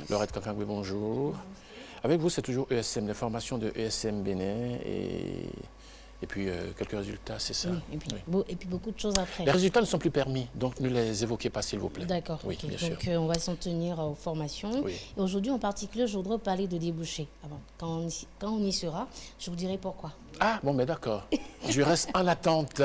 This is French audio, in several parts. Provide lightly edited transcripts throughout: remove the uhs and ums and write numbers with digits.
Laurette Kakangwe, bonjour. Avec vous, c'est toujours ESM, les formations de ESM Bénin et puis quelques résultats, c'est ça? Oui, et puis beaucoup de choses après. Les résultats ne sont plus permis, donc ne les évoquez pas, s'il vous plaît. D'accord, oui, okay. Bien Donc sûr. on va s'en tenir aux formations. Oui. Et aujourd'hui, en particulier, je voudrais parler de débouchés. Quand on y sera, je vous dirai pourquoi. Ah, bon, mais d'accord. Je reste en attente.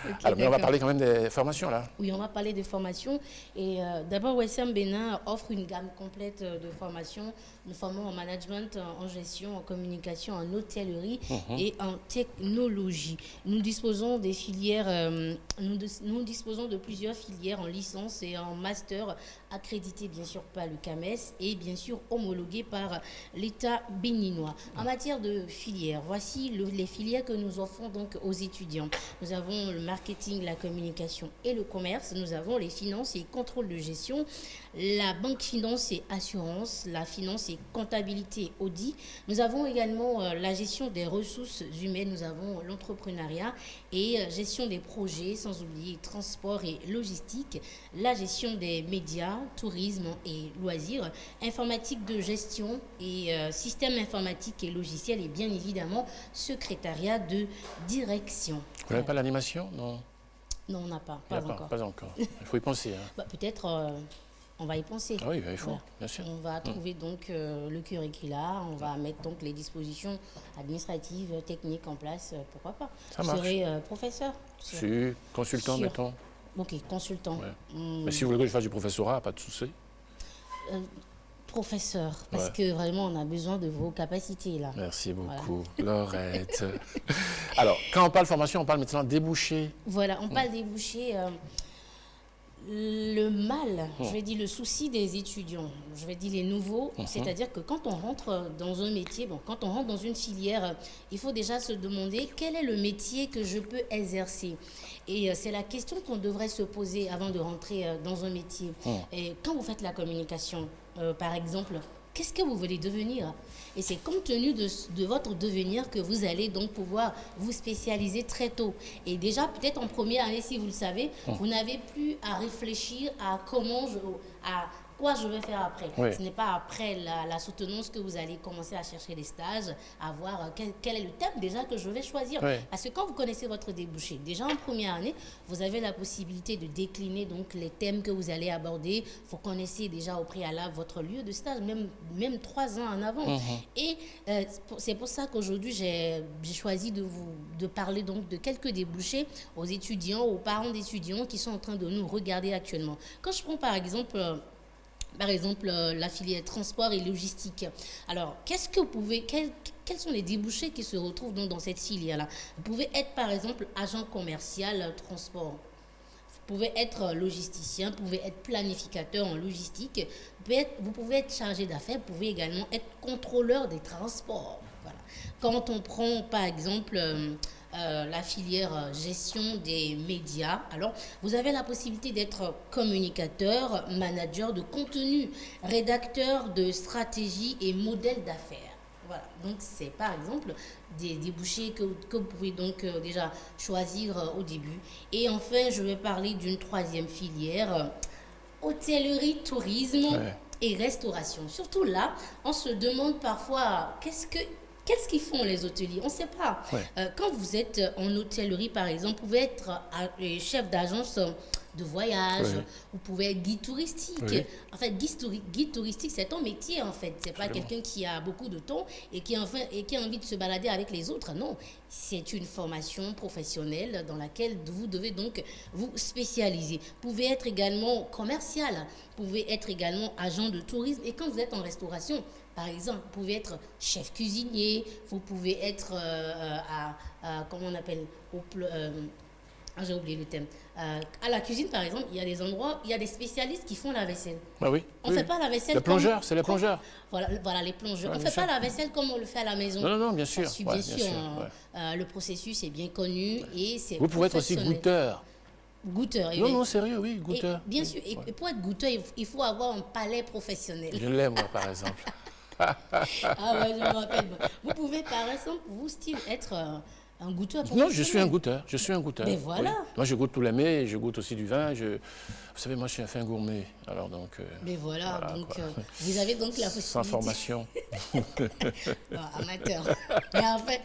Okay, alors, mais on va parler quand même des formations, là. Oui, on va parler des formations. Et d'abord, ESM Bénin offre une gamme complète de formations. Nous formons en management, en gestion, en communication, en hôtellerie et en technologie. Nous disposons des filières, nous disposons de plusieurs filières en licence et en master accréditées bien sûr par le CAMES et bien sûr homologuées par l'État béninois. En matière de filières, voici les filières que nous offrons donc aux étudiants. Nous avons le marketing, la communication et le commerce. Nous avons les finances et contrôle de gestion, la banque finance et assurance, la finance et comptabilité audit. Nous avons également la gestion des ressources humaines. Nous avons l'entrepreneuriat et gestion des projets, sans oublier transport et logistique, la gestion des médias, tourisme et loisirs, informatique de gestion et système informatique et logiciel et bien évidemment secrétariat de direction. Vous n'avez pas l'animation? Non. Non, on n'a pas encore. Pas encore. Il faut y penser. Hein. Peut-être on va y penser. Ah oui, il faut, bien sûr. On va trouver donc le curricula, on va mettre donc les dispositions administratives, techniques en place, pourquoi pas. Ça marche. Vous serez professeur? Si, consultant, mettons. Ok, consultant. Ouais. Mais si vous voulez que je fasse du professorat, pas de souci. Professeur, parce que vraiment on a besoin de vos capacités là. Merci beaucoup, voilà. Laurette. Alors, quand on parle formation, on parle maintenant débouché. Voilà, on parle débouché. Le mal, je vais dire le souci des étudiants, je vais dire les nouveaux, c'est-à-dire que quand on rentre dans un métier, quand on rentre dans une filière, il faut déjà se demander quel est le métier que je peux exercer. Et c'est la question qu'on devrait se poser avant de rentrer dans un métier. Et quand vous faites la communication, par exemple, qu'est-ce que vous voulez devenir? Et c'est compte tenu de votre devenir que vous allez donc pouvoir vous spécialiser très tôt. Et déjà, peut-être en première année, si vous le savez, vous n'avez plus à réfléchir à quoi je vais faire après. Oui. Ce n'est pas après la soutenance que vous allez commencer à chercher des stages, à voir quel est le thème déjà que je vais choisir. Oui. Parce que quand vous connaissez votre débouché, déjà en première année, vous avez la possibilité de décliner donc les thèmes que vous allez aborder. Vous connaissez déjà au préalable votre lieu de stage, même 3 ans en avant. Et c'est pour ça qu'aujourd'hui, j'ai choisi de parler donc de quelques débouchés aux étudiants, aux parents d'étudiants qui sont en train de nous regarder actuellement. Quand je prends par exemple, la filière transport et logistique. Alors, quels sont les débouchés qui se retrouvent donc dans cette filière-là? Vous pouvez être, par exemple, agent commercial transport. Vous pouvez être logisticien, vous pouvez être planificateur en logistique, vous pouvez être chargé d'affaires, vous pouvez également être contrôleur des transports. Voilà. Quand on prend, par exemple, la filière gestion des médias. Alors, vous avez la possibilité d'être communicateur, manager de contenu, rédacteur de stratégie et modèle d'affaires. Voilà, donc c'est par exemple des débouchés que vous pouvez donc déjà choisir au début. Et enfin, je vais parler d'une troisième filière, hôtellerie, tourisme et restauration. Surtout là, on se demande parfois qu'est-ce qu'ils font les hôteliers? On ne sait pas. Quand vous êtes en hôtellerie, par exemple, vous pouvez être chef d'agence de voyage, vous pouvez être guide touristique. En fait, guide touristique, c'est ton métier, en fait. Ce n'est pas quelqu'un qui a beaucoup de temps et qui a envie de se balader avec les autres. Non, c'est une formation professionnelle dans laquelle vous devez donc vous spécialiser. Vous pouvez être également commercial, vous pouvez être également agent de tourisme. Et quand vous êtes en restauration, par exemple, vous pouvez être chef cuisinier, vous pouvez être comment on appelle, j'ai oublié le thème. À la cuisine, par exemple, il y a des endroits, il y a des spécialistes qui font la vaisselle. Ah oui. On ne fait pas la vaisselle. Les plongeurs, c'est les plongeurs. Voilà les plongeurs. Ouais, on ne fait pas la vaisselle comme on le fait à la maison. Non, bien sûr. Bien sûr. Le processus est bien connu et c'est. Vous pouvez être aussi goûteur. Goûteur. Non, sérieux, oui, goûteur. Et, bien sûr. Et pour être goûteur, il faut avoir un palais professionnel. Je l'aime, moi, par exemple. Ah ouais, je me rappelle. Vous pouvez, par exemple, vous, style, être Un goûteur Non, professionnel. je suis un goûteur. Je suis un goûteur. Mais voilà. Oui. Moi, je goûte tous les mets, je goûte aussi du vin. Vous savez, moi, je suis un fin gourmet. Alors donc. Mais voilà, voilà, donc quoi. vous avez donc la possibilité. Sans formation. Bon, amateur. Mais après,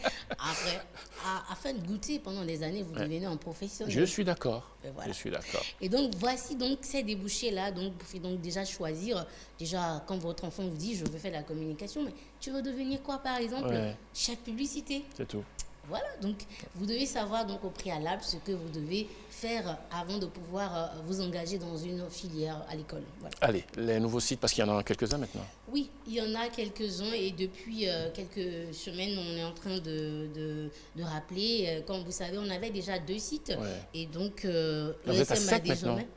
afin de goûter pendant des années, vous devenez un professionnel. Je suis d'accord. Et voilà. Je suis d'accord. Et donc, voici donc ces débouchés-là. Donc, vous pouvez donc déjà choisir, déjà, quand votre enfant vous dit, je veux faire de la communication, mais tu veux devenir quoi, par exemple? Ouais. Chef publicité. C'est tout. Voilà, donc vous devez savoir donc au préalable ce que vous devez faire avant de pouvoir vous engager dans une filière à l'école. Voilà. Allez, les nouveaux sites, parce qu'il y en a quelques-uns maintenant. Oui, il y en a quelques-uns et depuis quelques semaines, on est en train de rappeler. Comme vous savez, on avait déjà 2 sites Ouais. et donc Vous êtes à ESM a 7 maintenant. désormais.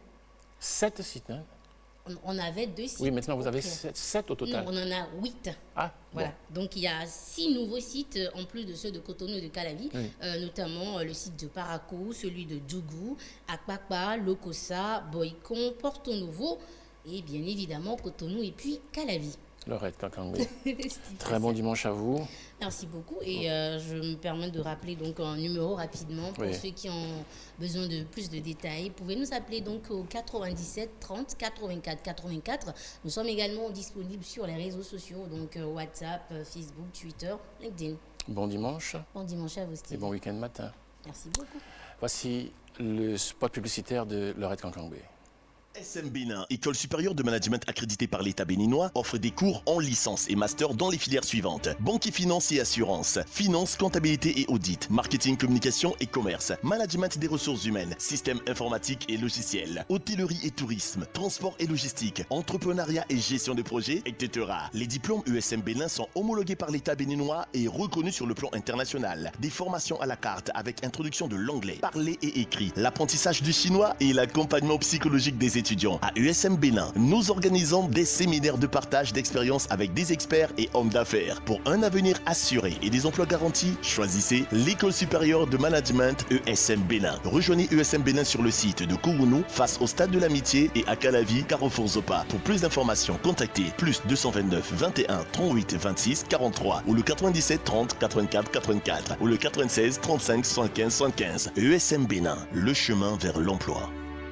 7 sites, hein? On avait 2 sites. Oui, maintenant vous avez auprès. 7 au total. Non, on en a 8. Ah, Voilà. bon. Donc, il y a 6 nouveaux sites, en plus de ceux de Cotonou et de Calavi, Oui. notamment le site de Parakou, celui de Djougou, Akpakpa, Lokossa, Boycon, Porto Novo et bien évidemment Cotonou et puis Calavi. Lorette Kankangwe. Très bon dimanche à vous. Merci beaucoup et je me permets de rappeler donc un numéro rapidement pour Oui. ceux qui ont besoin de plus de détails. Vous pouvez nous appeler donc au 97 30 84 84. Nous sommes également disponibles sur les réseaux sociaux, donc WhatsApp, Facebook, Twitter, LinkedIn. Bon dimanche Bon dimanche à vous, et Steve. bon week-end matin. Merci beaucoup. Voici le spot publicitaire de Lorette Kankangwe. ESM Bénin, école supérieure de management accréditée par l'État béninois, offre des cours en licence et master dans les filières suivantes: banque et finance et assurance, finance, comptabilité et audit, marketing, communication et commerce, management des ressources humaines, système informatique et logiciel, hôtellerie et tourisme, transport et logistique, entrepreneuriat et gestion de projets, etc. Les diplômes ESM Bénin sont homologués par l'État béninois et reconnus sur le plan international. Des formations à la carte avec introduction de l'anglais, parlé et écrit, l'apprentissage du chinois et l'accompagnement psychologique des étudiants. À ESM Bénin, nous organisons des séminaires de partage d'expériences avec des experts et hommes d'affaires. Pour un avenir assuré et des emplois garantis, choisissez l'école supérieure de management ESM Bénin. Rejoignez ESM Bénin sur le site de Kourounou, face au stade de l'Amitié, et à Calavi, Carrefour Zopa. Pour plus d'informations, contactez +229 21 38 26 43 ou le 97 30 84 84 ou le 96 35 75 75. ESM Bénin, le chemin vers l'emploi.